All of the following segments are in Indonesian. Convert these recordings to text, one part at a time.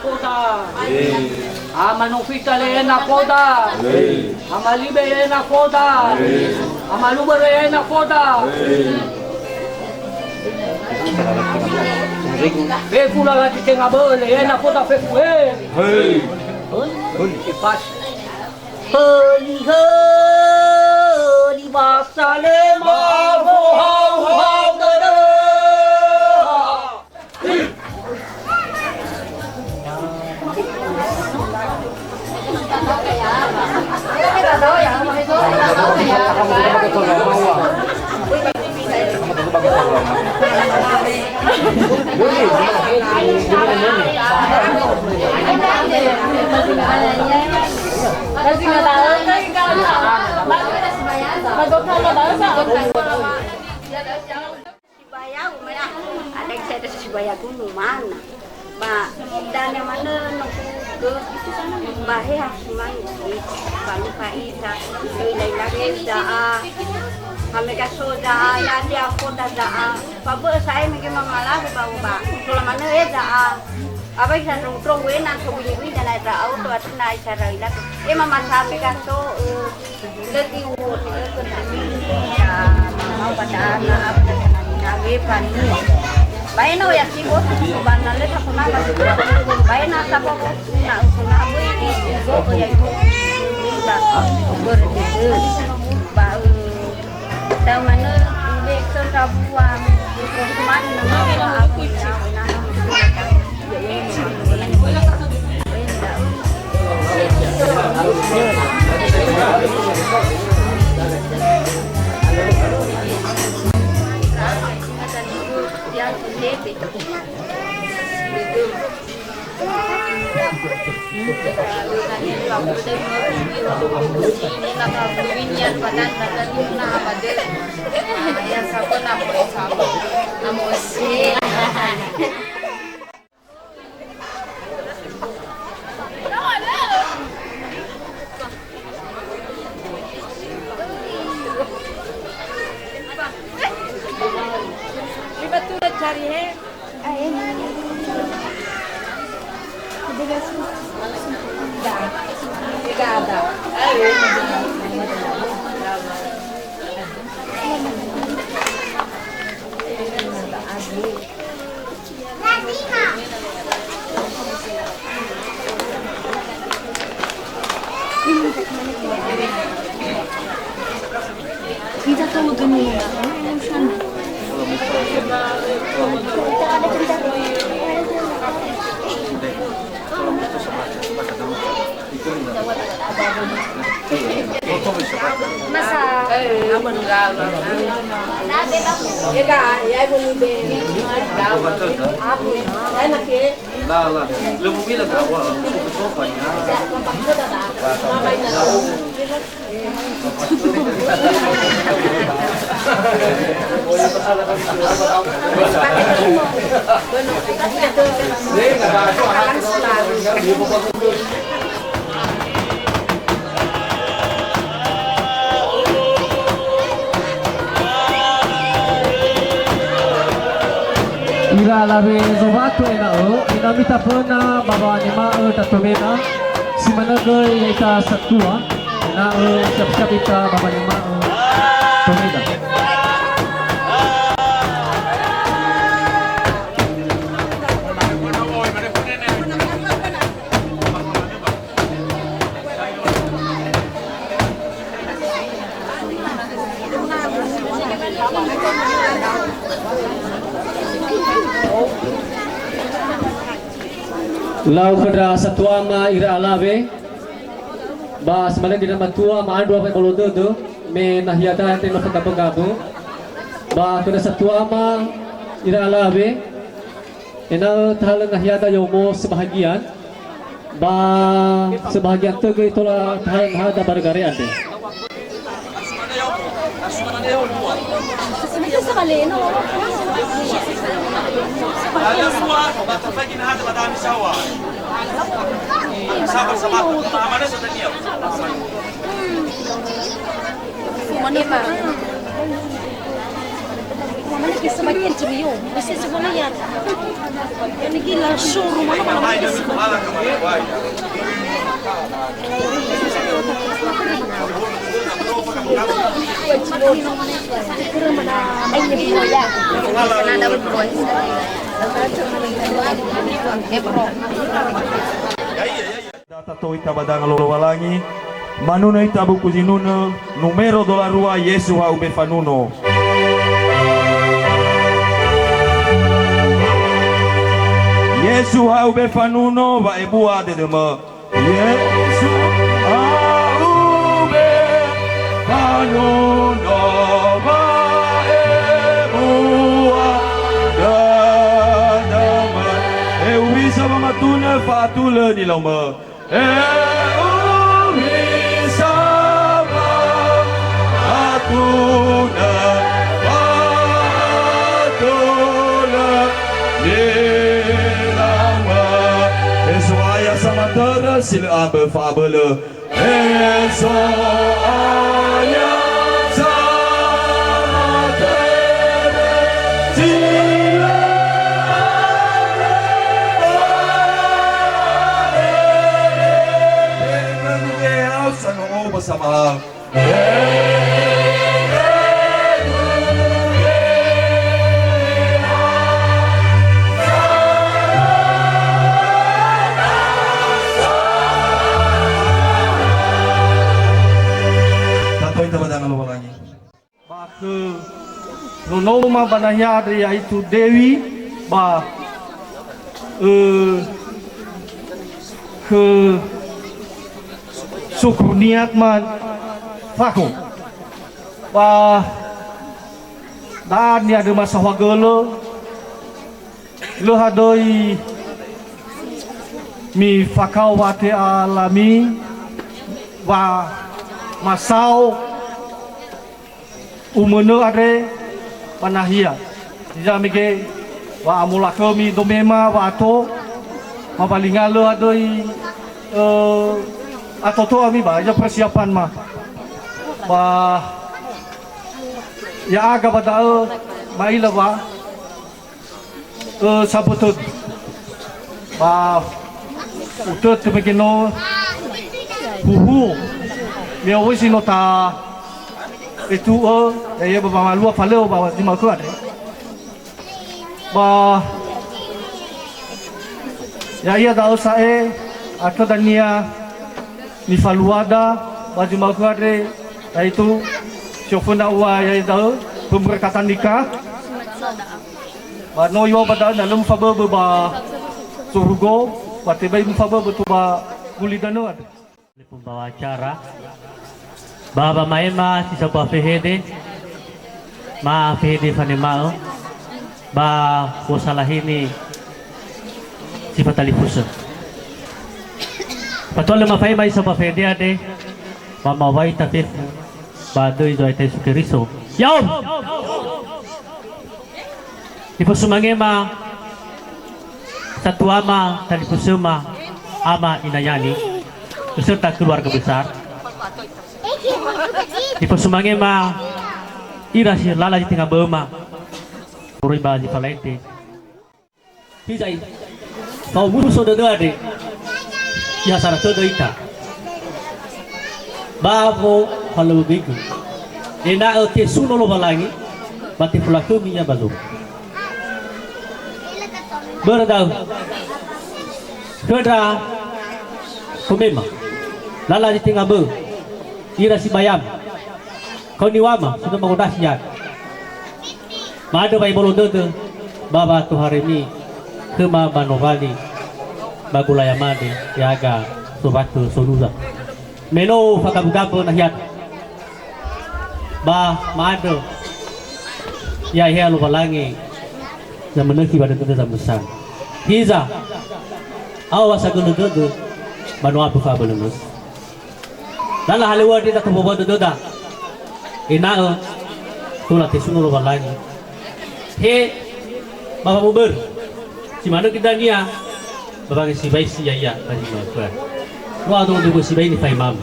kota. Manufita na kota. Malibe na kota. Malubere na kota. Pekula lagi tengah boleh na kota pekue. Kipas. Hei di basale mau hau dada. Ada yang saya Sibaya gunung mana, Mbak dan yang mana ke Mbak harus mandi, Mbak lupa Isa, nilai lagi dah, kami kasih dah, ya dia aku dah, Bapak saya mungkin mengalah Mbak, kalau mana dah, apa yang nongkrong wenan kebunyi dan ada auto atau naik cara ilah, mama sampai kasih lebih urut, ya mau pada anak nabi pani. Baik no ya sih bos, banal le tak pernah masuk. Baik nak apa bos, nak bui ibu ya ibu, tak berdiri. Bau, tahu mana ibu sentra buang, mana nama aku cari Obrigada. Kita tahu dunia. Masa aman enggak lah. Ya kan, ya ibu ni apa? Enak ya? Lah. Lebih bilang awal. Sopanya. Ira lawe zobato ina mita pena baba nima tatomena simana gay ita satua na siap-siap ita baba nima tomeda. Lau kedra satua ma ira alabe ba semalam di nama tua ma adu apa kalau tu me nahiada ente no penggabu ba kedra satua ma ira alabe ena thal nahiada yomo sebahagian ba sebahagian tu ke itola thal nahada bargare ande sekali no. Ada semua bagi hati pada misawa. Sabar sama mana sudah dia. Mana Sebagian cemiu, mesti sekolah ya. Ini gila showroom mana mana. Data to itabadang lolowalangi, manuno itabu kuzinuno, numero dola rua Yesu ha ube fanuno. Yesu ha ube fanuno va ebua de dema. Yesu ha ube fanuno va ebua de dema. E ubisa mamatuna fatule ni loma. E ubisa mamatuna fatule ni sama tada sila abe fabele eso aya sama tada sila abe sang o bersama Nonoma banaya yaitu Dewi ba ke syukurniat man fakun ba dan ya ada masa wagelo lo hadoi mi fakawate alami ba masau umeno are panahia jamige wa amulakomi domema wa ato mabalingalo adoi atau tu ami ba ya persiapan mah ba ya aga badal maila ba sabutut ba utut kemegino huhu dia wisi nota itu ya bapa malu faleo bawa di makuat ba ya ia dah usahe atau dania ni faluada baju makuat itu syofuna wa ya dah pemberkatan nikah ba no yo pada dalam faba ba surgo ba tibai faba betu ba gulidano pembawa acara Baba maema si sa pafehede ma fehede fanemao ba wasalahini si patalifusa patole ma faima isa pafehede ade ma mawai tafif ba doi doi tai sukeriso yaum ipusumange ma satuama talifusuma ama inayani beserta keluarga besar di pesumange ma ira si lala di tengah bema puri ba di valente hizai kau buru so de ade ya sara to ita babo halu bigu ena o te suno lo balangi bati pulaku minya balu berdau kedra kumema lala di tengah be ira si bayam kau ni wama sudah mengudah siap madu bai bolodo tu baba tu hari ni kema banovali bagulaya made yaga sobatu soluza meno fakabugapo nahiat ba madu ya ia lu balangi zaman neki pada tu zaman besar hiza awas aku nudu banu apu fabulous lala halewa dia tak bawa doda ina tulah tesunul balani he bapa muber si mana kita dia bapa si baik si ya bagi makar lo ada untuk si baik ni faimam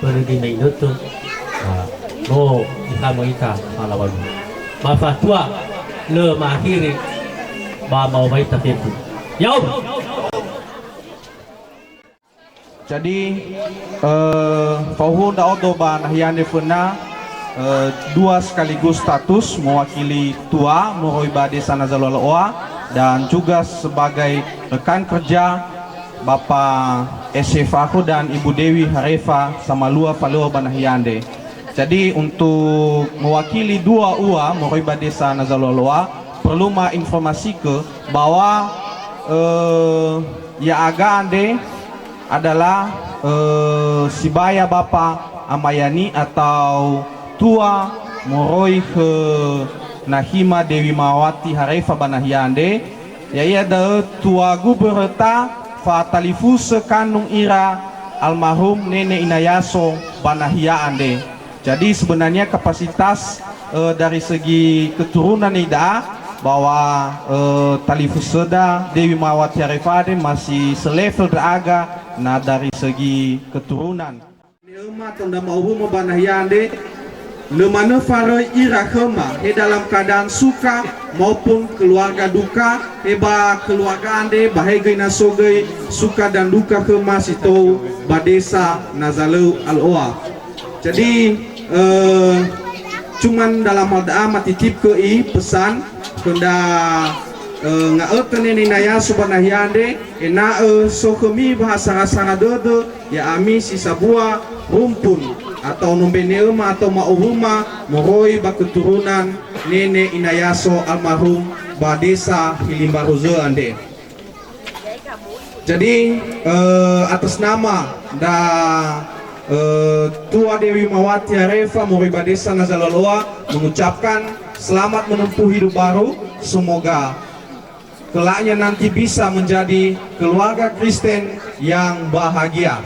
pergi main itu lo di kamu ita malawan maaf tua le mahiri ba mau baik tapi Yaum. Jadi Fauhu Daodo Banahiande Fena dua sekaligus status mewakili tua Moroiba Desa Nazaloloa dan juga sebagai rekan kerja Bapak Esef aku dan Ibu Dewi Harefa Samalua Falua Banahiande. Jadi untuk mewakili dua ua Moroiba Desa Nazaloloa perlu informasi ke bahwa ya aga ande adalah Sibaya Bapak Amayani atau tua Moroi ke Nahima Dewi Mawati Harefa Banahiande ya ada tua guberta fatalifu sekanung ira almarhum Nenek Inayaso Banahiande. Jadi sebenarnya kapasitas dari segi keturunan ida bahwa talifu seda Dewi Mawati Harefa masih selevel aga. Nah dari segi keturunan Neuma tanda mauhu Banahiande lemana faro ira kema he dalam keadaan suka maupun keluarga duka heba keluarga ande bahagia nasogai suka dan duka kema situ badesa Nazalu Al-Oa. Jadi cuman dalam hal mati tip ke pesan kenda ngaeuten Ninaya Subanahiande ena sokemi bahasa rasana dodo ya ami sisa buah rumpun atau nombeneuma atau mauhuma moroi baketurunan Nenek Inayaso almarhum Badesa Hilimbaruzo ande. Jadi atas nama da tua Dewi Mawati Harefa moroi Badesa Nazaloloa mengucapkan selamat menempuh hidup baru, semoga kelaknya nanti bisa menjadi keluarga Kristen yang bahagia.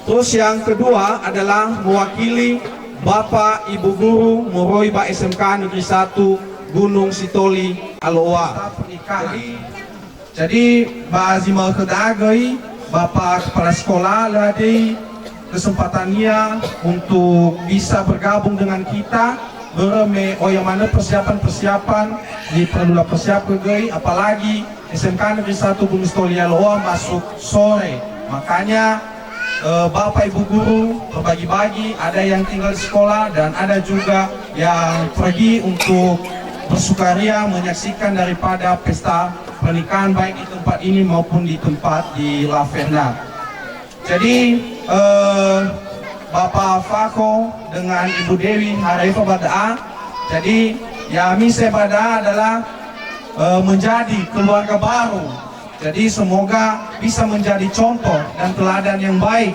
Terus yang kedua adalah mewakili Bapak Ibu Guru Moroiba SMK Negeri 1 Gunung Sitoli Aloa. Jadi Bazima kedagai Bapak Kepala Sekolah lagi kesempatannya untuk bisa bergabung dengan kita. Bereme yang mana persiapan diperlulah persiapan gay, apalagi SMK Negeri 1 Gunung Sitoli Aloa masuk sore, makanya Bapak Ibu Guru berbagi-bagi, ada yang tinggal di sekolah dan ada juga yang pergi untuk bersukaria menyaksikan daripada pesta pernikahan baik di tempat ini maupun di tempat di Laverna. Jadi Bapak Fako dengan Ibu Dewi Harefa Bada'a. Jadi Yami Sebada adalah menjadi keluarga baru. Jadi semoga bisa menjadi contoh dan teladan yang baik.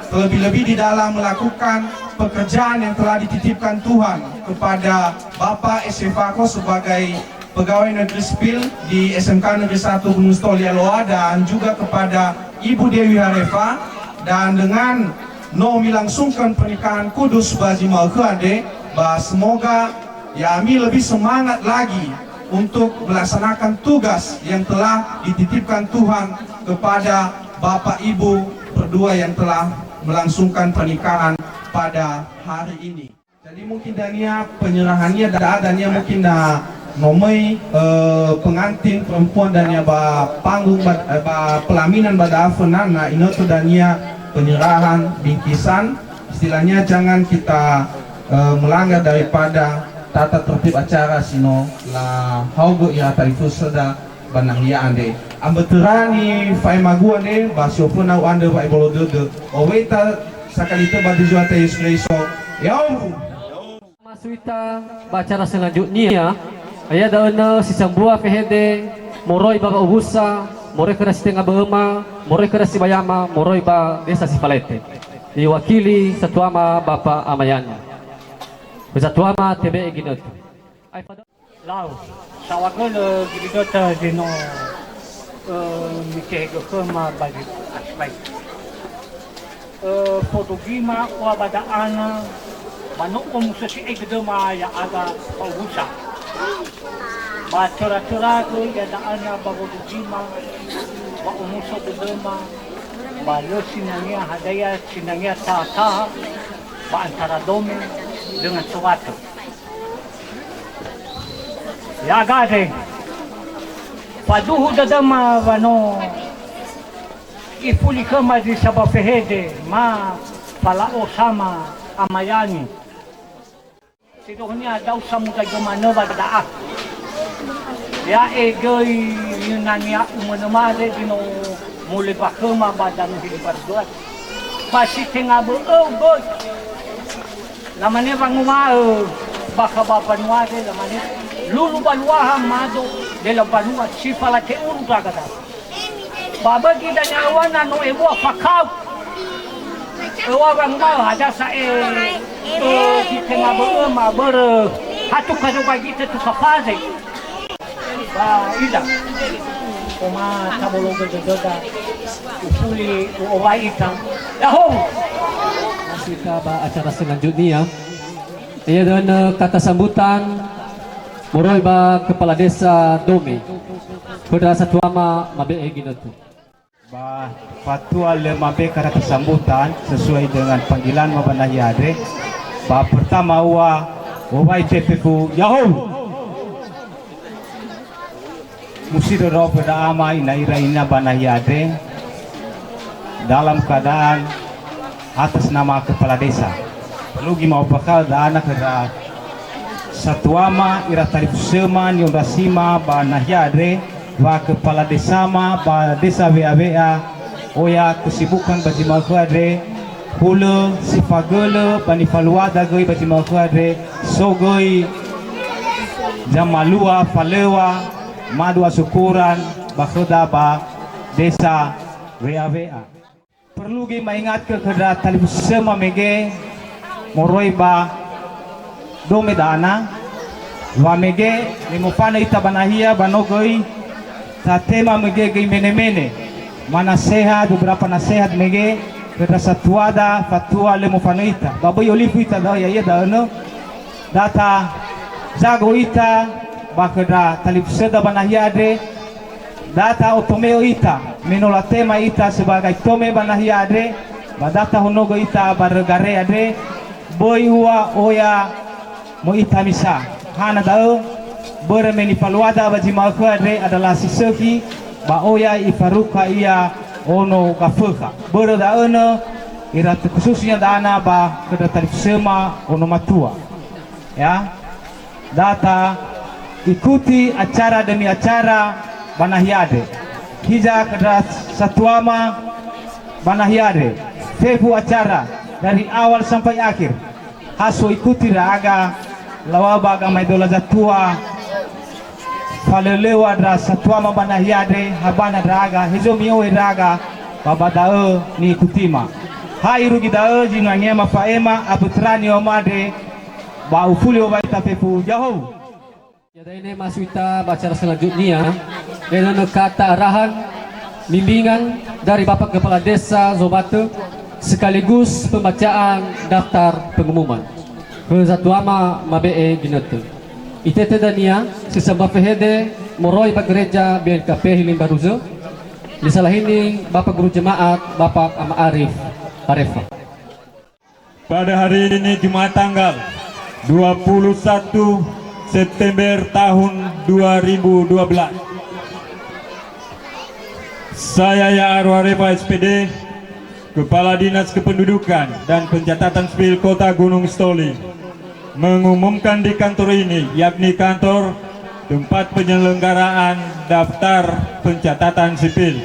Terlebih-lebih di dalam melakukan pekerjaan yang telah dititipkan Tuhan kepada Bapak Esef Fako sebagai pegawai negeri sipil di SMK Negeri 1 Gunung Sitoli Aloa dan juga kepada Ibu Dewi Harefa dan dengan melangsungkan pernikahan kudus Bazi Malkuande, semoga Yami lebih semangat lagi untuk melaksanakan tugas yang telah dititipkan Tuhan kepada Bapak Ibu berdua yang telah melangsungkan pernikahan pada hari ini. Jadi mungkin dania penyerahannya dania mungkin nomai pengantin perempuan dania panggung pelaminan pada afenana ini tuh dania penyerahan bingkisan, istilahnya jangan kita melanggar daripada tata tertib acara sino la haugo ya tarifu seda banahia ande ambeterani fai magu ande basiopuna ande ba ibolo dede oweta sakalito badijuata Yesus yaum Maswita bacara selanjutnya aya dauna sisang buah pehede moroi baga ubusa moroi kena sitenga beema moroi kena sibayama moroi ba desa Sipalete diwakili satuama Bapak Amayani Satuama TB Ginot Lau sawagol Ginot dino mikego kema bagi asbai fotogima kwa badaana manukom sa si egdema ya aga pausa Batura-tura ko yadaan na bagudugima ba umuso duduma ba lo sinangya hadaya sinangya tata ba antara dome dengan suatu Ya gade. Paduhu dadama vano ifuli kama di sabafehede ma palao sama amayani. Sidohnya daw sa mga gumanova daak. Ya egay yunanya umanamade dino muli pa kama badang hiliparduat. Pasti tengah boy. Lamane pangumao baka bapanuade lamane lulu baluaha mado de la banua sifala ke urda gada. Baba kita nyawana no ewa fakau. Ewa bang mau ada sa kita ngabo ma ber hatu kado bagi kita tu kafaze. Ba ida. Oma tabolo gada. Ufuli uwai ita. Yahoo. Masih ke acara selanjutnya. Ia dengan kata sambutan Moroy ba Kepala Desa Dome. Pada satu ama mabe eginatu. Ba fatua le mabe kata sambutan sesuai dengan panggilan mabanahiade. Ba pertama wa PPku Yahoo. Musido ro pada ama inaira ina banahiade dalam keadaan atas nama Kepala Desa. Lugi mau bakal da anak ada satuama ira tarif seman yang rasima ba nahyadre ba Kepala Desa ma ba desa WA oya kesibukan bagi mau adre hulu sifagele bani faluada goi bagi mau adre sogoi jamalua falewa madua syukuran bakhoda ba desa WA. Perlu gi maingat ke kepada tarif sema mege Moroy ba Dome dana wa mege limopana ita banahia banogoi ta tema mege gei mene mana sehat beberapa nasihat mege kepada satuada fatua limopana ita baboy olifu ita da ya da no data jago ita ba kepada talib seda banahia de data otomeo ita menola tema ita sebagai tome banahia de ba data honogo ita bargare ade boy wa oya mo itamisa hana dao bermeni paluada baji makade adalah siseki ba oya ifaruka iya ono kafeka berda ono irat khususnya dana ba kedatangan sema ono matua ya data ikuti acara demi acara banahiade hija kedas satuama banahiade febu acara dari awal sampai akhir haso ikuti raga lawaba ga maidola zatua falelewa dra satua mabana hiade habana raga hizo mioe raga babadao ni kutima hai rugi dao jinwangema faema abutrani omade ba ufuli obaita pepu Yahoo. Ya ini masuk kita acara selanjutnya dengan kata arahan bimbingan dari Bapak Kepala Desa Zobate sekaligus pembacaan daftar pengumuman ke satu ama mabe ginatu itete dania sesama fehede Moroy ba gereja BNKP Hilim Baruzo di salah ini Bapak Guru Jemaat Bapak Ama Arif Arefa. Pada hari ini Jumat tanggal 21 September tahun 2012 saya Ya'aruf Arefa SPD Kepala Dinas Kependudukan dan Pencatatan Sipil Kota Gunung Stoli mengumumkan di kantor ini, yakni kantor tempat penyelenggaraan daftar pencatatan sipil,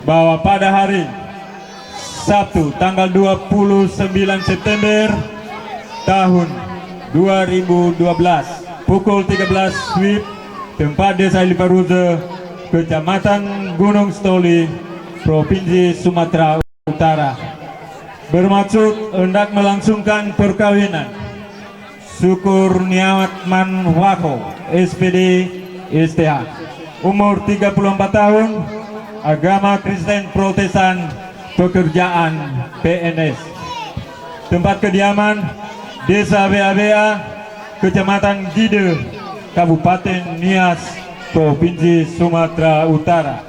bahwa pada hari Sabtu tanggal 29 September tahun 2012 pukul 13 WIB tempat Desa Liparuze, Kecamatan Gunung Stoli, Provinsi Sumatera Utara, bermaksud hendak melangsungkan perkawinan Syukur Niatman Wako SPD STH, umur 34 tahun, agama Kristen Protestan, pekerjaan PNS, tempat kediaman Desa WA, Kecamatan Gide, Kabupaten Nias, Provinsi Sumatera Utara.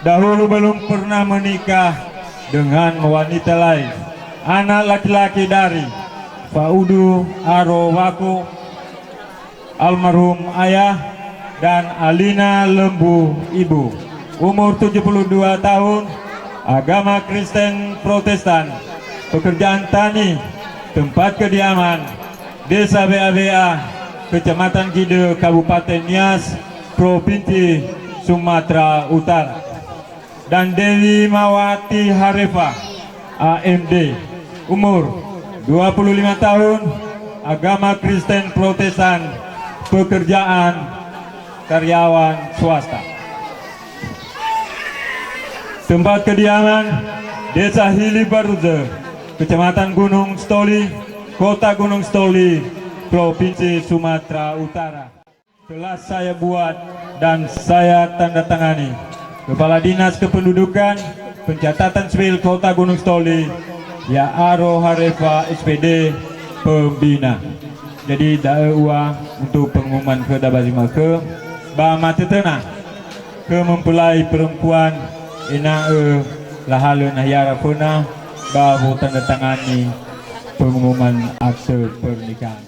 Dahulu belum pernah menikah dengan wanita lain. Anak laki-laki dari Faudu Arowako almarhum ayah dan Alina Lembu Ibu, umur 72 tahun, agama Kristen Protestan, pekerjaan tani, tempat kediaman Desa BABA, Kecamatan Gide, Kabupaten Nias, Provinsi Sumatera Utara. Dan Dewi Mawati Harefa, AMD, umur 25 tahun, agama Kristen Protestan, pekerjaan karyawan swasta. Tempat kediaman Desa Hili Baruze, Kecamatan Gunung Stoli, Kota Gunung Stoli, Provinsi Sumatera Utara. Telah saya buat dan saya tanda tangani. Kepala Dinas Kependudukan, Pencatatan Sipil Kota Gunung Stoli, Ya Aro Harefa SPD, Pembina. Jadi uang untuk pengumuman ke Dabazima ke Bama Tetena ke mempelai perempuan ina lahalu nahyara puna bahu tanda tangani pengumuman akte pernikahan.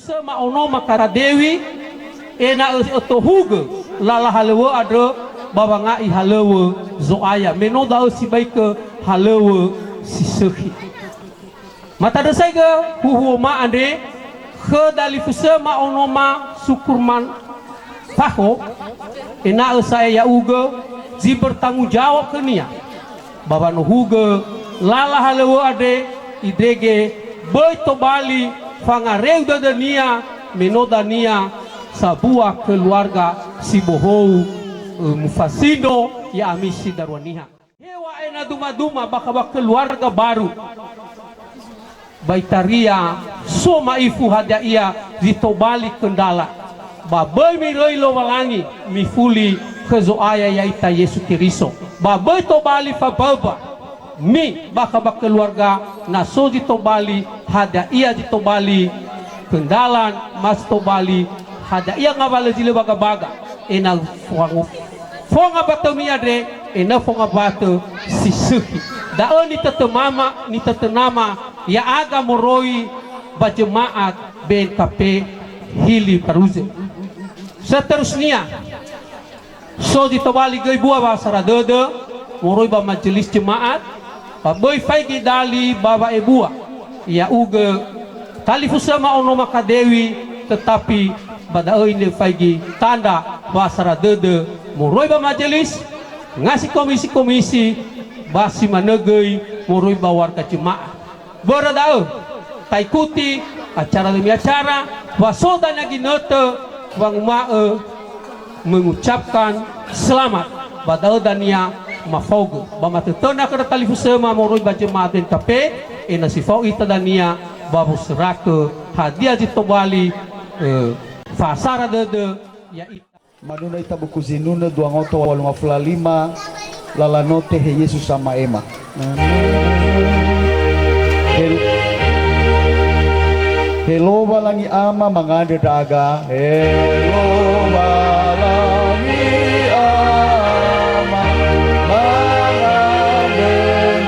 Sama ono makara Dewi ena otohuga lala halewa ada babanga I halewa zoaya menoda si baik halewa si sehi mata desai ke huhu ma ande ke dali sama ono ma sukurman faho ena saya ya uga zi bertanggung jawab ke nia baba no huga lala halewa ade idege boy to bali fangareu da nia menoda nia sebuah keluarga si bohou mufasido ya amisi darwaniha hewa ena duma bakaba keluarga baru baitaria soma ifu hadaia ditobali kendala babai miroi lo walangi mifuli kezoaya yaita Yesus Kristo babai tobali fababa mi bakaba keluarga naso ditobali hadaia ditobali kendalan mas tobali hadaia ngabala jile baga ena fonga batami adre ena fonga batu sisuhi daon ni tetemama ni tetenama ya aga moroi bajemaat BNKP Hili Baruze seterusnya so ditobali gay buah basara dede moroi ba majelis jemaat baboy faigi dali baba ebua ya uga talifu sama ono makadewi tetapi pada ini faigi tanda basara dede moroi ba majelis ngasih komisi basi manegei moroi ba warga jemaah berada taikuti acara demi acara wasodanya ginete bang mae mengucapkan selamat pada dania mafogo bama tetona kada talifu sama moroi ba jemaah BNKP ena sifau ita dania babu serake hadiah ditobali fasara dede ya manuna ita buku zinuna 255 lalanote he Yesus sama ema hello balangi ama mangade daga hello balangi ama mangade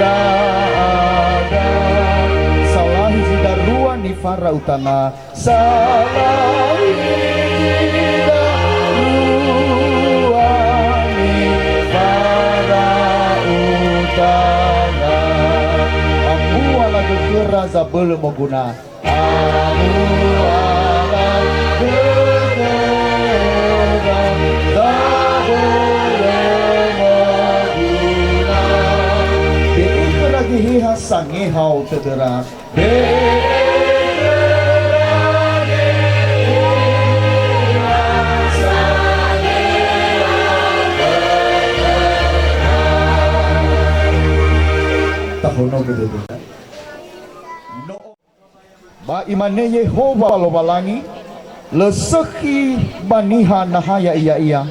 daga salahi zidaruan di fara utana salahi zidaruan di fara utana aku ala kekera zabel moguna sange hau tedera tahono gede ba imane Yehova lo balangi leseki baniha nahaya iya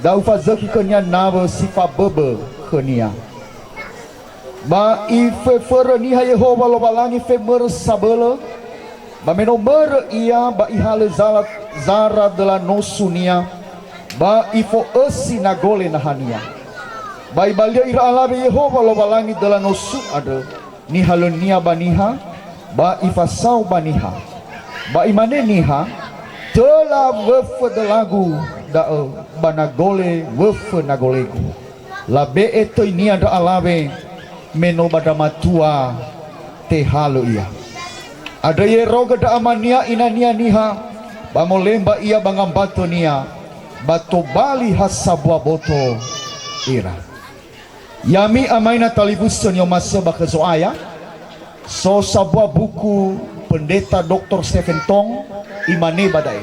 dau fa zeki kenya nawe sifa bebe kenia ba ife ferni ha Yehova lo balangi fe mer sabele ba meno mer ia ba ihale zalat zara de la nosunia ba ifo esi nagole nahania ba ibalia ira alabe Yehova lo balangi de la nosu ada ni halonia baniha ba ifasau baniha ba imane niha telah wefe de lagu da banagole wefe nagolegu la be eto ini ada alabe meno bada matua te halo ia ada ye roga da amania inania niha ba molemba ia bangambato nia bato bali hasabwa boto ira yami amaina talibuson yo masa bakazoaya so sabwa buku pendeta Dr. Stephen Tong imane badai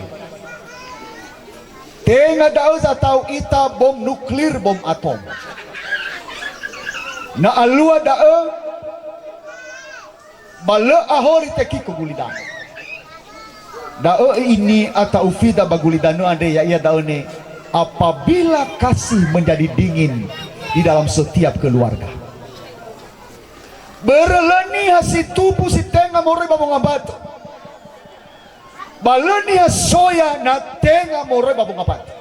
tenga dauz atau ita bom nuklir bom atom na alua dae bala ahori teki kugulidan dae ini atau ufida bagulidanu ande ya ia daune apabila kasih menjadi dingin di dalam setiap keluarga berleni hasi tubuh si tenga more babong abato baleni soya na tenga more babong abato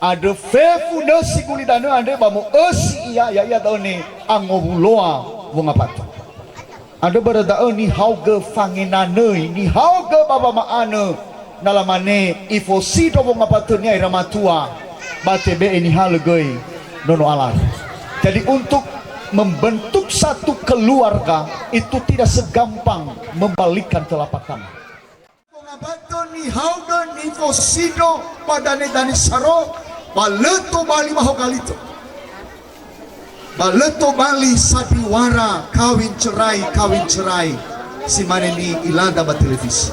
ada fefu nasi gulidanu ande bamo esi iya ya daune angobuloa wong abato ada berada ni hauge fanginane ni hauge baba maane nalamane ifosido wong abato ni aira matua batebe ini halgei nono alar jadi untuk membentuk satu keluarga itu tidak segampang membalikkan telapak tangan. Pengabaton ni haugan ni fosido padane dani saro baleto bali mahokalito. Baleto bali sadiwara kawin cerai si mana ni ilanda ba televisi.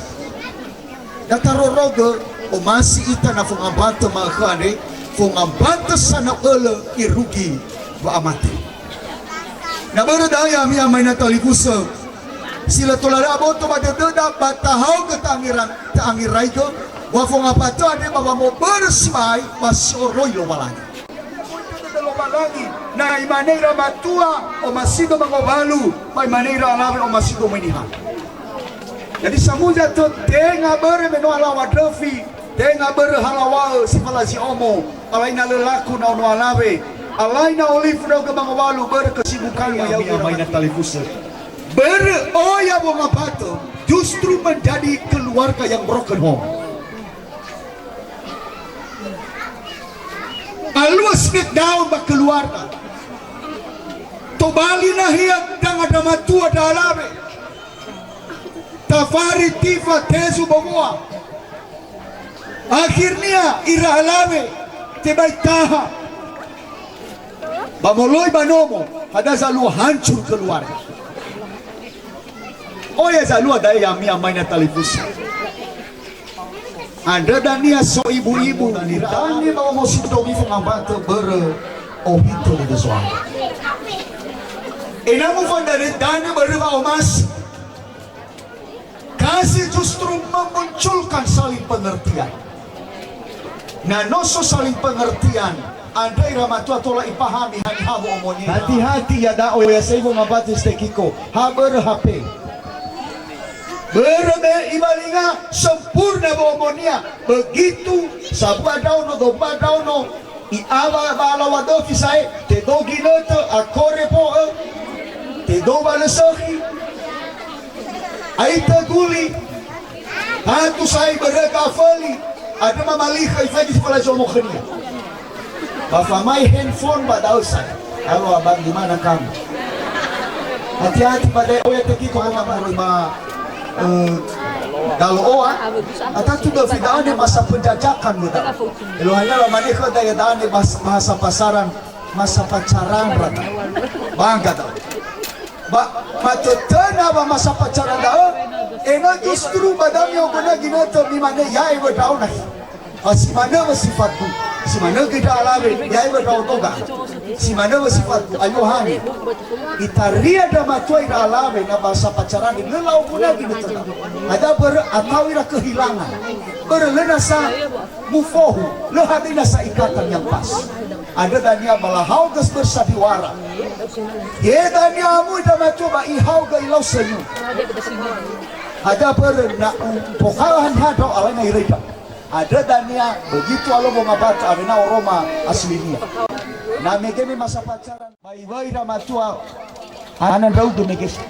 Dataro rogo o masih ita na pengabato makane pengabato sana ele irugi ba amati. Na beradaya mi amai na talibusa sila tolara aboto badada batahau ke tangirai ke wafong apato ade baba mo bersimai masoroi lo malangi na imaneira matua o masido mangobalu mai maneira alawe o masido meniha jadi samuja to tenga bere meno alawa dofi tenga bere halawa sifalazi omo alaina lelaku na ono alawe alaina olif no ke mangobalu bere kesibukan ya maina talibusa beroya bongapato justru menjadi keluarga yang broken home. Alua snake down bak keluarga. Tobali nahiat dang ada matua dalabe. Tafari tifa tesu bawa. Akhirnya ira alabe tebai taha. Bamoloi banomo ada zalu hancur keluarga. Oh ya zalu ada yang main televisi. Anda dan dia so ibu-ibu dan dia mau musito bifo ngambato bere ohito de soal. Enamu fandare dana berwa omas. Kasih justru memunculkan saling pengertian. Nah, noso saling pengertian. Anda iramatua tola ipahami habo omonye. Hati-hati ya da ya seibo ngabati stekiko. Haber HP. Berbe ibalinga sempurna bomonia. Begitu sabwa dauno doba dauno iawa bala wado fisai te dogi noto akore po te do bala sohi aita guli hatu sai bereka fali ada mamaliha ifadi sekolah jomo khania bafamai handphone badau saya kalau abang di mana kamu hati-hati pada oya teki ko ana marima kalau oa atau sudah vidane masa penjajakan gitu elohanya lo maniko daya dane masa pasaran masa pacaran rata bangga tau matutana ba masa pacaran dah ena justru badamyo guna ginoto mimane yai berdaun nahi si mana sifatku si mana kita alami yai berdaun toga Si mana sifat ayuhan. Itaria da matua ira alawe na bahasa pacaran di lelau pun lagi betul. Ada atau ira kehilangan. Berlena sa mufohu, lehadina sa ikatan yang pas. Ada dania balahau gas bersadiwara. Ye dania mu da matua ihau ga ilau senyu. Ada na pokalan hado alana ireka. Ada dania begitu alo mau ngabata arena Roma aslinya. Na megeme masa pacaran bai ramatua anan dau do meges.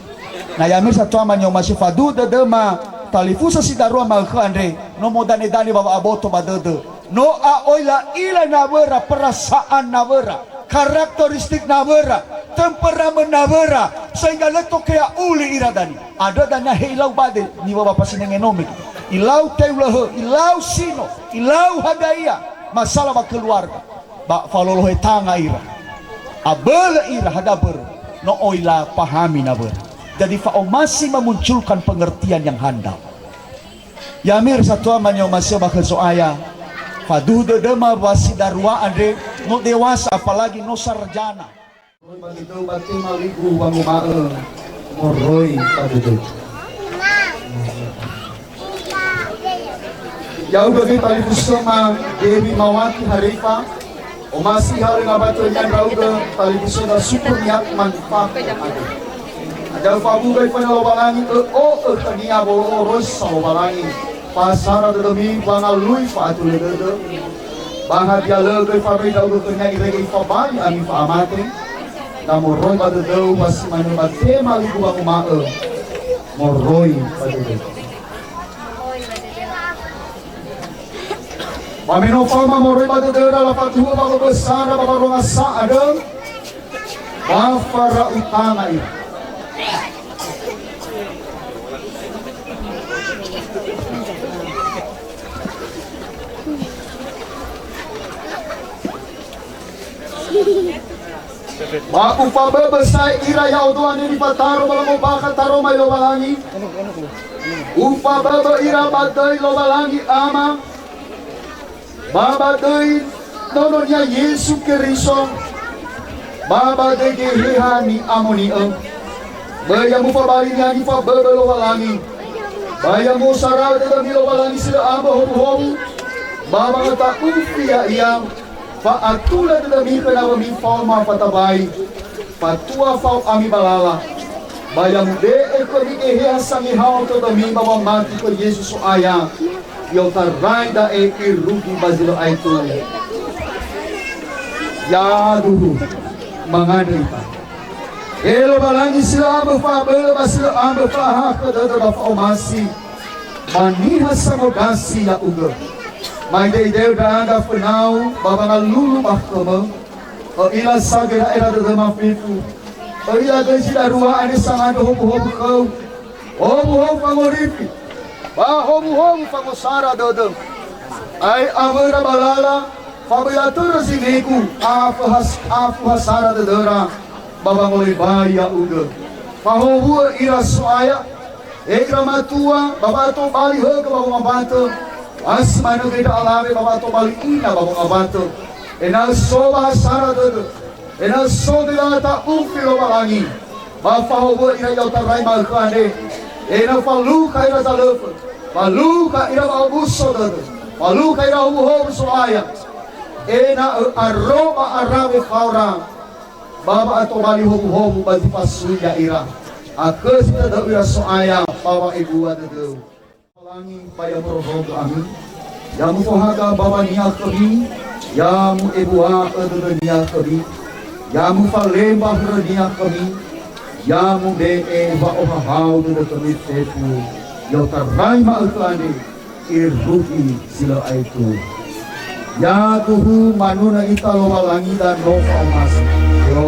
Na yamir sa tua manyo masih fadu de dema talifusa si darua malkha andre no modane dani baba aboto badede. No a oila ila nabera perasaan nabera karakteristik nabera temperamen nabera sehingga leto kaya uli iradani. Ada dana hilau bade ni baba pasinengenomik. Ilau teulah, ilau sino, ilau hadaya masalah bak keluarga. Bak falolo tanga ira. Abel ira hadaber no oila pahami naber. Jadi fao masih memunculkan pengertian yang handal. Yamir satu amanyo masih bakal soaya. Faduh dedema wasi darwa ande no dewasa apalagi no sarjana. Begitu batu maligu bangu mae moroi padudu. Jauh bagi tali kusuma Dewi Mawati Harifa Omasi hari ngabato yan rauga tali kusuma super niat manfaat ada fabu gai panalobalangi kania bolo oros salobalangi pasara demi bangal lui fatul dede bahagia legai fabai dauga kenya iregi fabai ami fa amate namoroi badedeu basi manu bate maliku bangu mae moroi badedeu Mamino fama moroi badedera la fatua balo besar balo ngasa ada mafara utama ini. Ma upa besar ira ya odoan ini pataro balo mo bakal taro may lobalangi. Upa baba ira badai lobalangi ama. Baba dei nononya Yesus Kristus Baba dei gehani amoni bayamu pabali nyanyi pa bebelo walangi bayamu sarau tetap bilo walangi sila amba hobu Baba ngata ufia iyang pa atula tetap mikana mi forma patabai patua fau ami balala bayamu de ekomi gehasangi hau tetap mi baba mati ko Yesus aya Yo tarai da rugi bazilo aitu ya duhu manganita elo balangi sila amfa belo basilo amfa hak da bafa omasi maniha samodasi ya uga mai dei deu da anga funau baba ngalulu mahkama o ila sagera era da mafitu o ila gasi da ruwa ane sangan hobu kau hobu pangoripi hobu pangosara dodong ay amara balala fabayatur sineku afu hasara dodora baba ngoli baya uga fahobu ira suaya ekramatua baba to bali ho baba mabato asmanu geda alave baba to bali ina baba mabato ena soba hasara dodo ena sodila ta ufilo balangi baba hobu ira yauta rai malkane ena falu kaira zalofa falu kaira babuso dodo falu kaira uho soaya ena aroma arabe faura baba ato bali hobu bati pasuya ira akas tada ira soaya baba ibu dodo palangi paya morohogo amin yamu pohaga baba niya kami yamu ibu dodo niya kami yamu falemba niya kami yamu de ba ohahau dodo kami sefu yo tarai ma alkani irruki sila aitu ya tuhu manuna italo walangi dan nova mas yo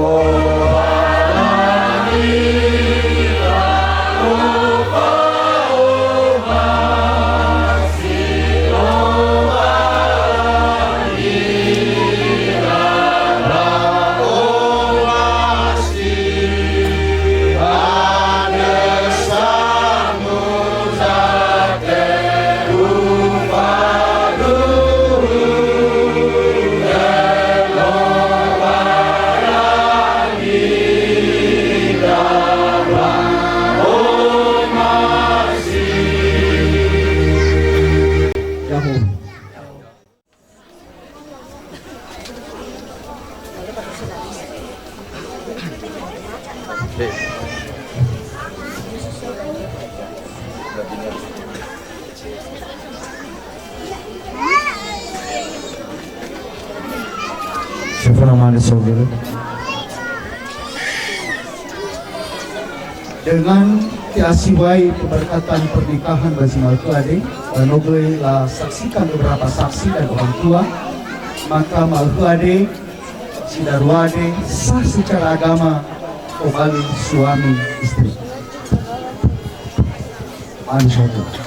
Dengan tiasiwai keberkatan pernikahan bagi Malku Ade dan lah saksikan beberapa saksi dan orang tua, maka Malku Ade Sidarwade sah secara agama kembali suami istri. Ansoto.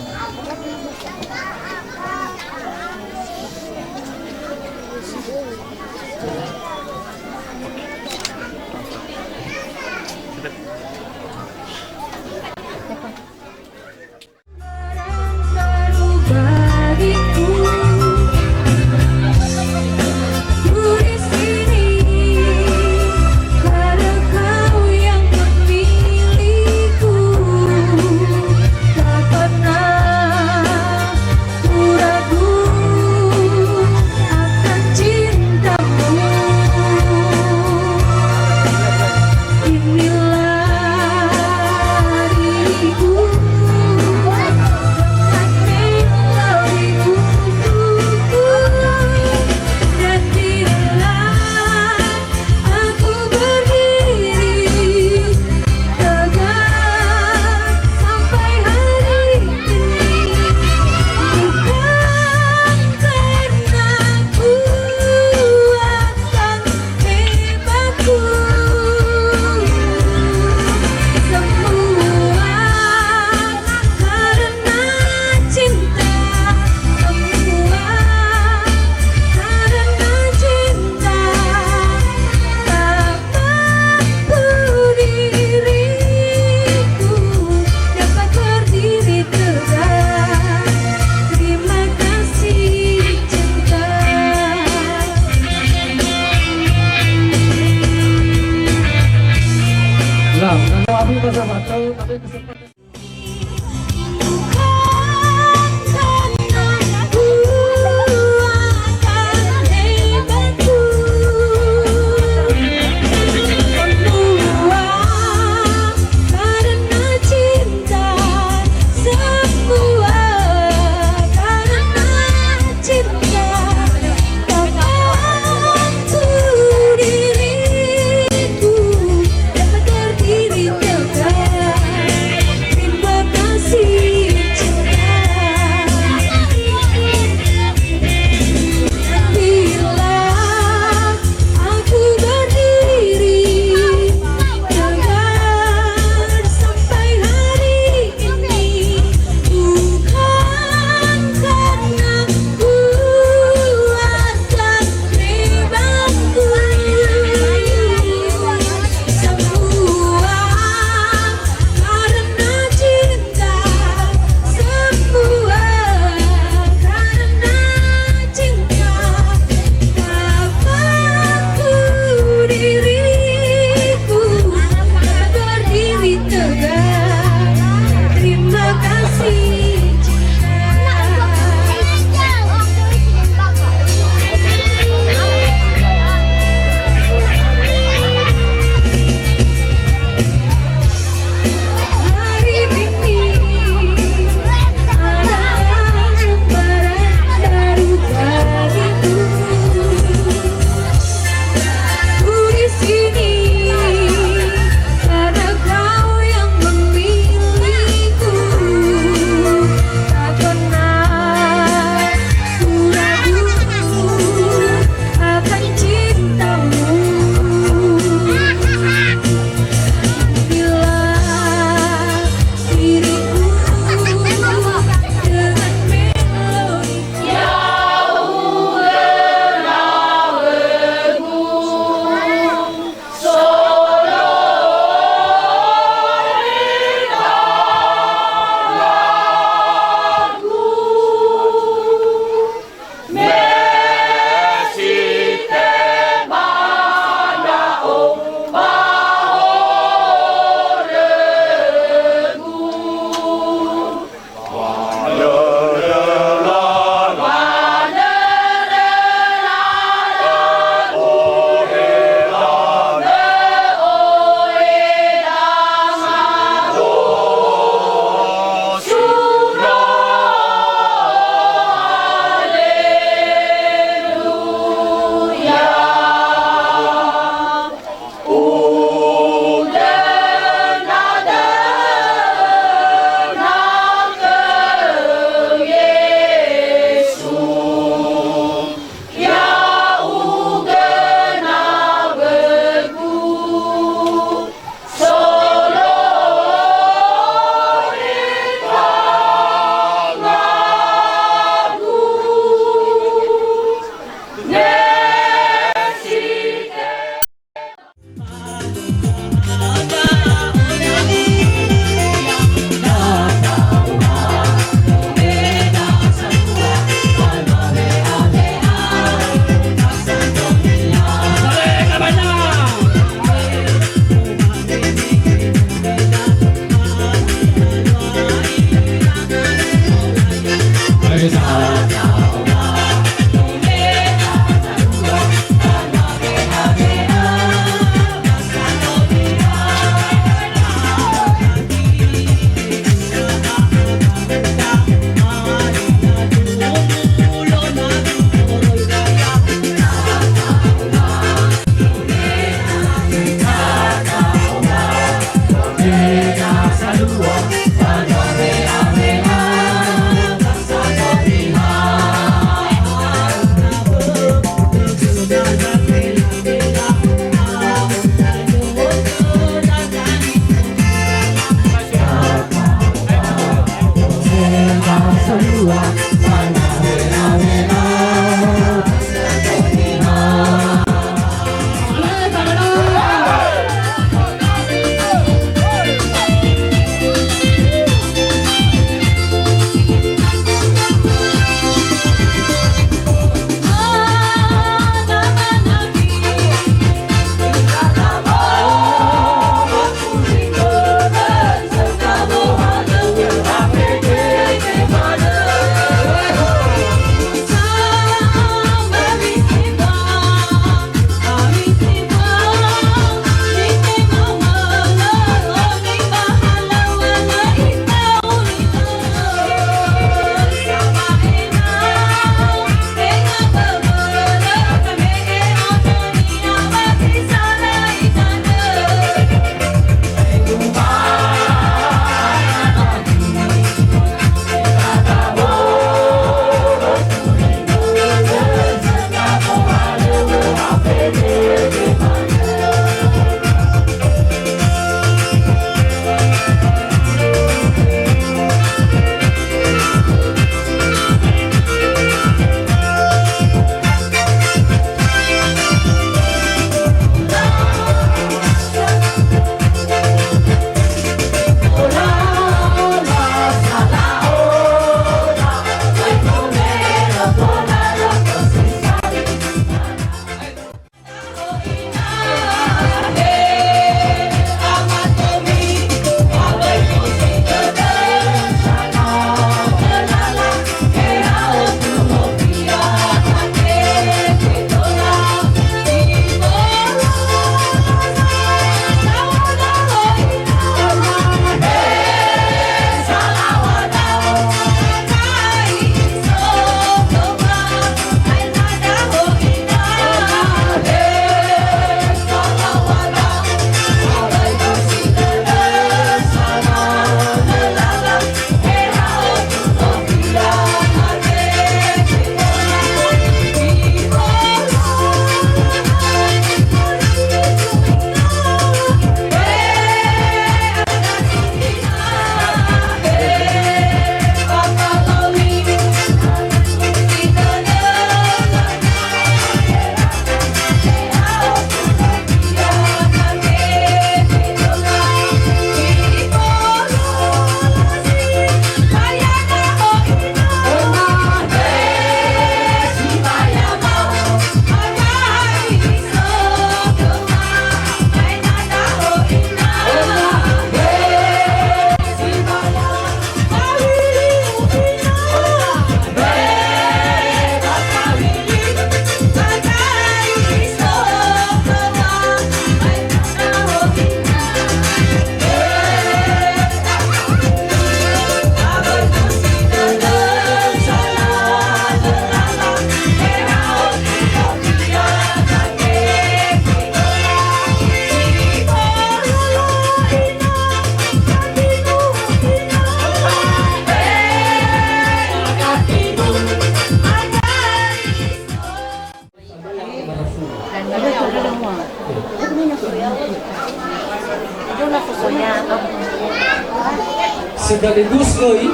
sekaligus euy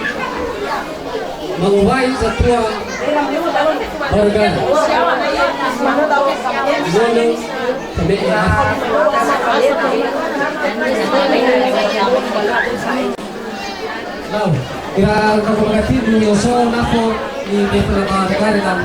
menguai satwa warga Mono Now, kira komunikasi di Yoso Nafo di Departemen Negara dan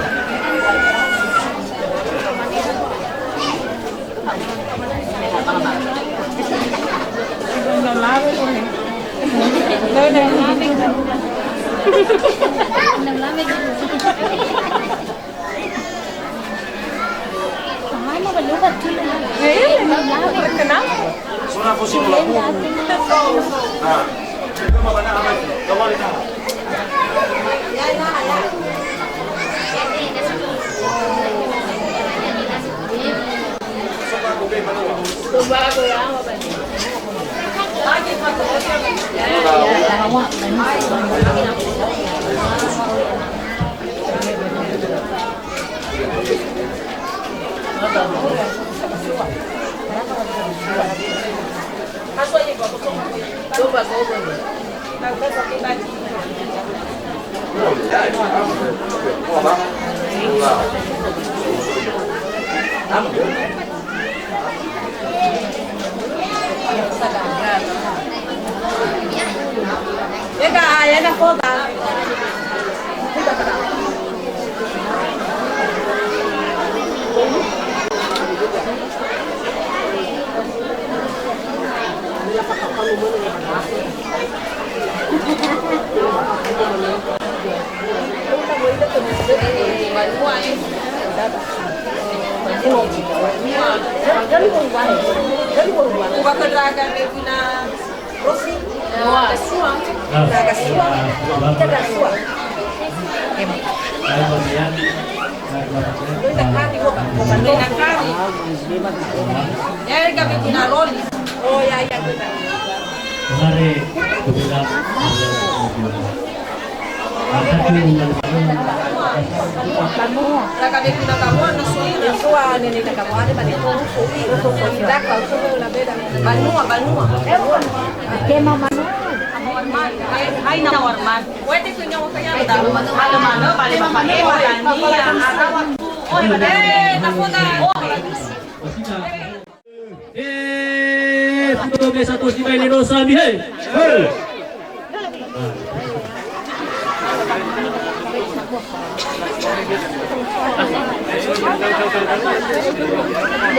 satu si main Rosa bihai.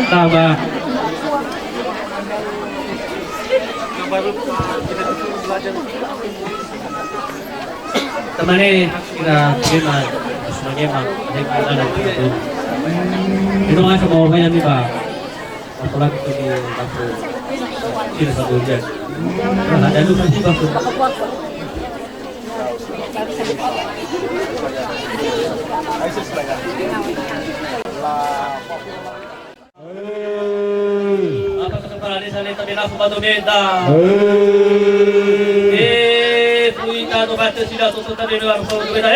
Tambah. Teman ini kita gimana? Gimana? Itu nggak semua banyak nih pak. Apalagi itu di bangku ini satu jam. Ada lupa sih bangku. Apa kesempatan di sana tapi nak bantu minta. Puita tu baca sila susu tadi luar bantu minta.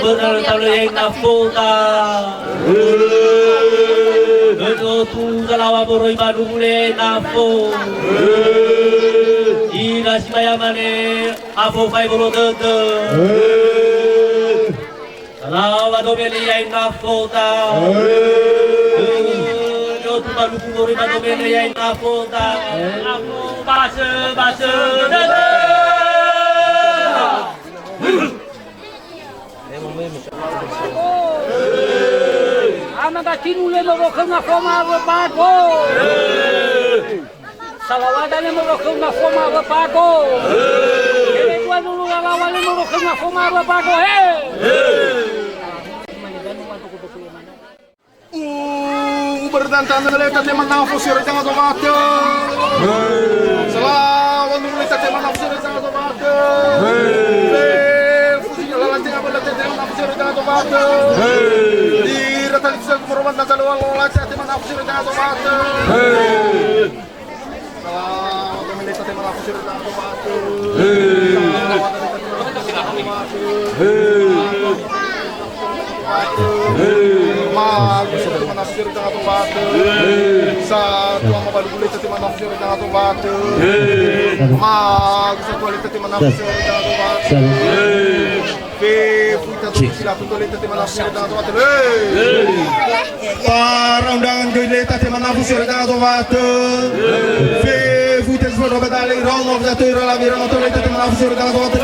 Benar kalau yang nafota. Betul tu kalau boroi baru mulai nafo. Ira si bayar mana? Apa fai bolo dede? Kalau ada beli yang nafota. Betul tu baru boroi baru beli yang nafota. Aku basa dede. Anak tinule merokok na forma berpago. Salawatnya merokok na forma berpago. Ini dua dulu awalnya merokok na forma berpago. Berdantan ngeleta teman nafsu jangan tomate. Selawan ngeleta teman nafsu jangan tomate. Di rata bisa kemeruan dan saluang lola cati mana aku sudah jatuh mata. Salam untuk mendekat teman aku sudah jatuh mata. batu. Malu tati manafsir tang atong batu. Sa tuang mabalugulay tati manafsir tang atong batu. Malu sa tuwalay tati manafsir tang atong batu. Fuita tu sila tutuloy tati manafsir tang atong batu. Para undangan gede tati manafsir tang atong batu. Fuita sesuatu batali round of the tour la virano tuloy tati manafsir tang atong batu.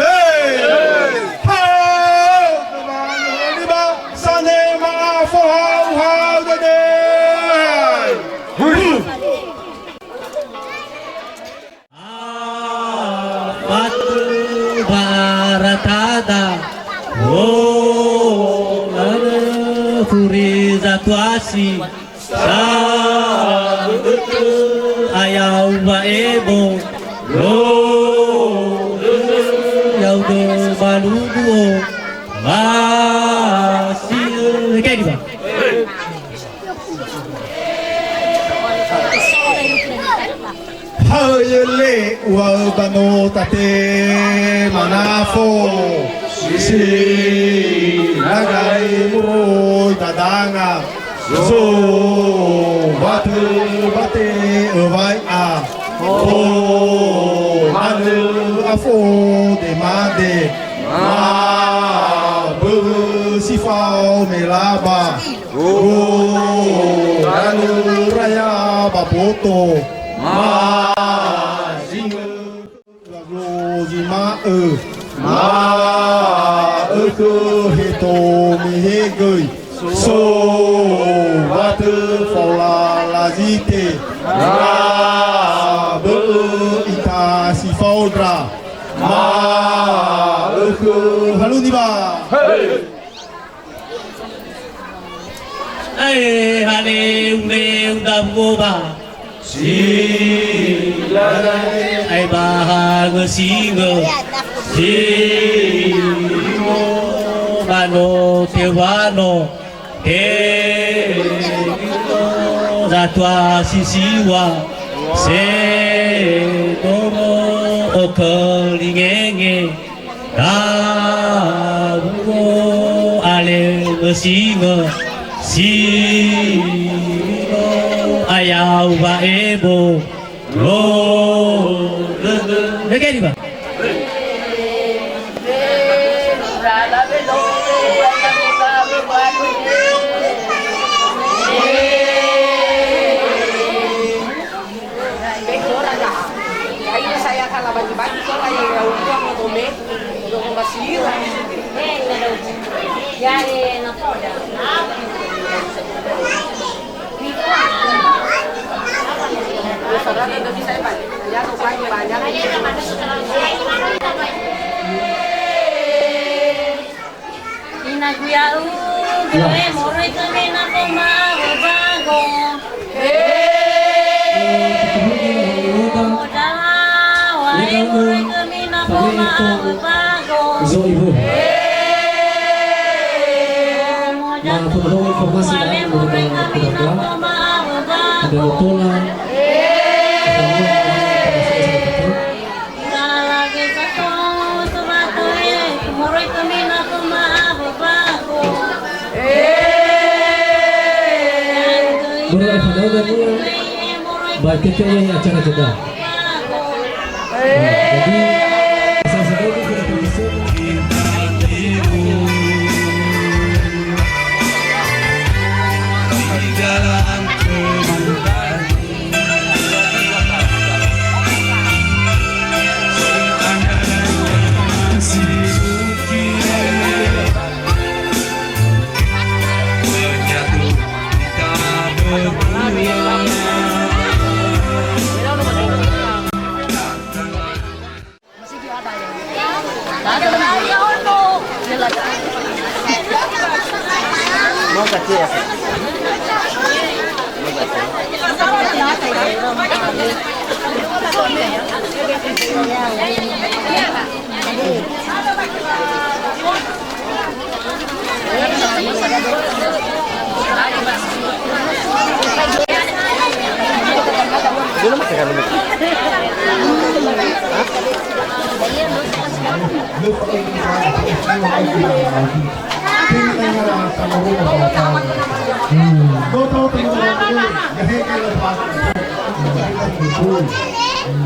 Batu baratada, oh, lana furiza tuasi, sangutu ayau baebo, oh, yaudo balugo, masih kayak gimana? Hayele wa bano tate manafo si nagai muro dadanga so batu bate vai a o manu afo de made ma bu sifau melaba o anu raya bapoto ma jinga ma ke heto mi hegoi so batu fola lazite ma be ita si faudra ma ke haluni ba Hey, hale unde undaboba. Ai bahag singo singo bano tewano zatua sisiwa se tomo okolingenge dawo ale singo singo ayau baebo lo kayak di bang saya kalah bagi-bagi soalnya yang uang mau tome udah mau kasih ya nakoda saudara udah bisa ya Pak ya rupanya banyak Inaguyau gue moro itu mena koma bago Zo ibu. Nah, penolong informasi dan ada notolan. Baik kita yang acara juga. Jadi saya itu tidak bisa. mau kecil ya dulu masih kan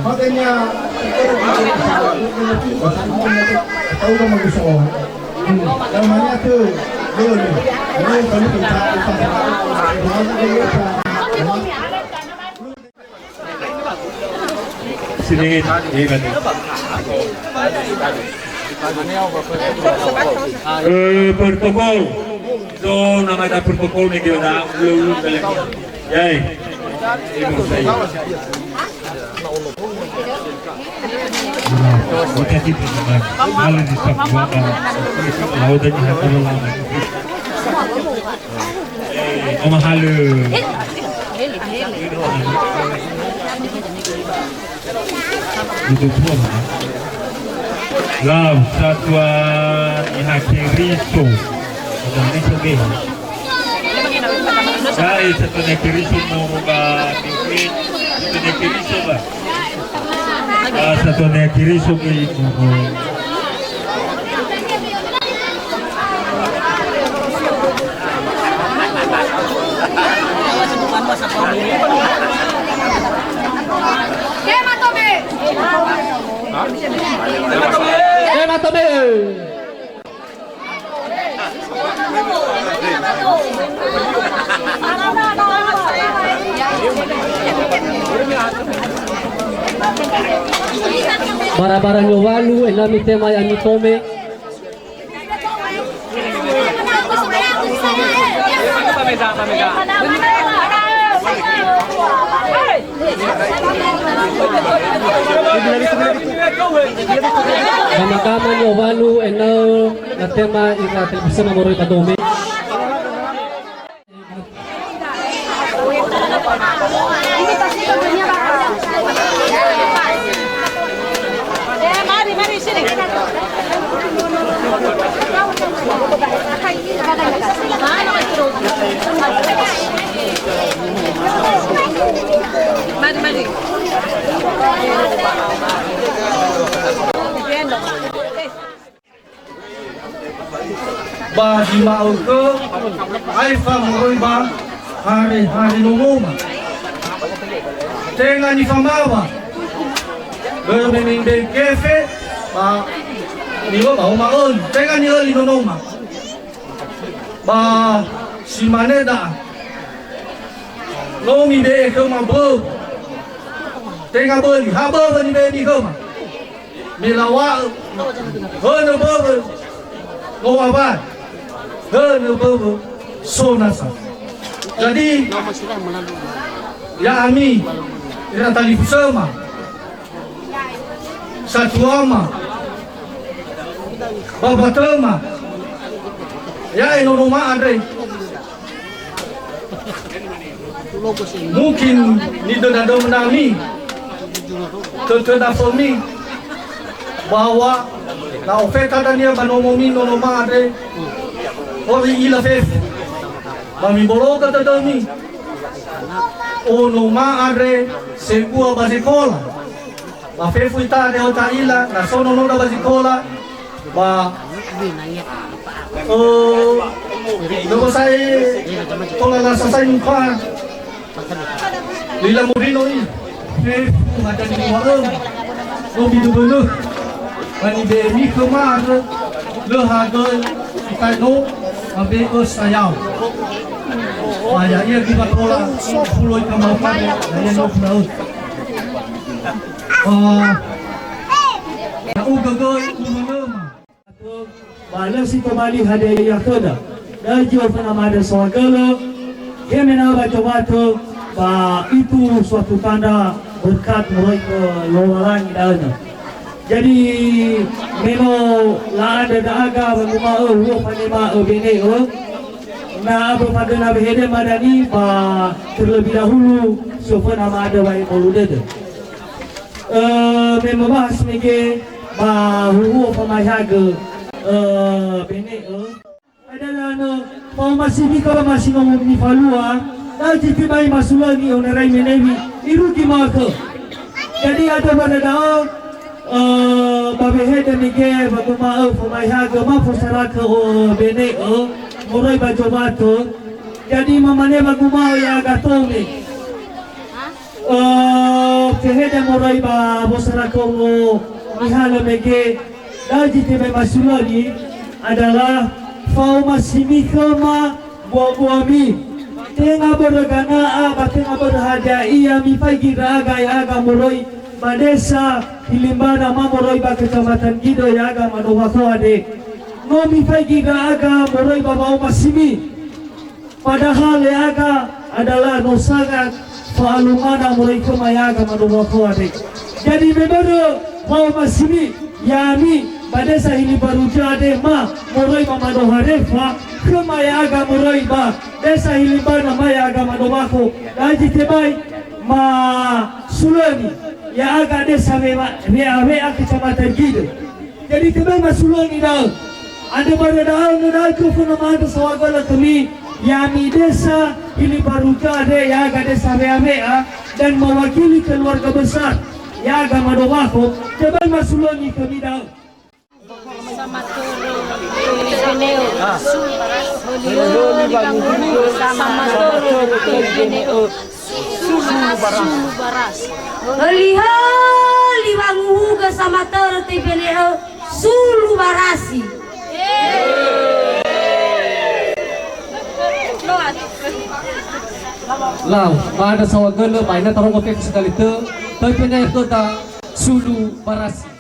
Makanya tahu kan manusia namanya tuh sedikit protokol so namanya protokol ni kita belum yai Law satwa ihakiriso Indonesia be. Saya satu nekiriso mau ba tinggi satu nekiriso ba. Satu nekiriso be Barang-barang walu enami tema yang mitome. Kamakaman yo walu enau na tema ika televisi mamoroy padome. Mari sini. Mari. Ba di mau ke Aifa muroi ba hari nungoma tenga ni famawa bermeming de kefe ba ni lo ba maon tenga ni li nungoma ba si maneda lo mi be ke ma bo tenga bo ni ha bo ni be ni ke ma mi lawa ho no bo lo apa Hernubbu sonasa. Jadi ya ami kita tali bersama satu ama bapa tema ya inonoma Andre mungkin ni dada menami terdafomi bahwa na oferta dan dia banomomi nonoma Andre Ori ila fef, mami boloka tadami. Ono ma adre segua basikola. Ba fefu ita de ota ila na sono no da basikola. Ba Dogo sai tola la sasai mpa. Lila murino i. Fefu ada di warung. No bidu bulu. Mani be mi kemar. Le hagel kita no Ambil sayau, ayah ia kita tolak pulau ikan makan, ayah nak laut. Nak ugagoy umanama. Balang si kembali hadiah kada. Dan jauh pernah ada sawagala. Kemana baca bah itu suatu tanda berkat mulai ke luaran kita. Jadi memang lah ada dahaga berumah panema bene na berpada na berhede madani ba terlebih dahulu sofa nama ada baik maulude memang bahas mege ba pemahaga bene adalah masih masih ngomong ni falua dah jadi mai masulani onarai menevi iru di maka jadi ada pada dah babehe demige baguma pemaiha gema pusara ke bene murai bajomato jadi mamane baguma ya gatong ni kehe de murai ba pusara ke mihalo mege daji tebe masulani adalah fauma simikama buami tengah bergana tengah berhadiah ia mifai gira aga murai Madesa Hilimbana mamoroi ba kecamatan Gido ya aga manowako ade no mifai giga aga moroi ba mau masimi padahal ya aga adalah no sangat faalumana moroi kemayaga manowako ade jadi bebedo mau masimi yami Madesa Hilibaruja ade ma moroi ba manoharefa kemayaga moroi ba desa Hilimbana mayaga manowako daji tebai ma sulani ya agak desa WA kecamatan Gido. Jadi kami masulun ini dah. Ada pada dah ke fenomena sawagala kami yami desa ini baru ada ya agak desa WA dan mewakili keluarga besar ya agak madowako. Kami masulun ini kami dah. Sama toro Geneo sama toro Geneo Sulu baras Hali banguhu ke sama toro Geneo Sulu barasi Lah, ada sawagala mainan tarong oke sekali tu, tapi punya itu ta Sulu Barasi.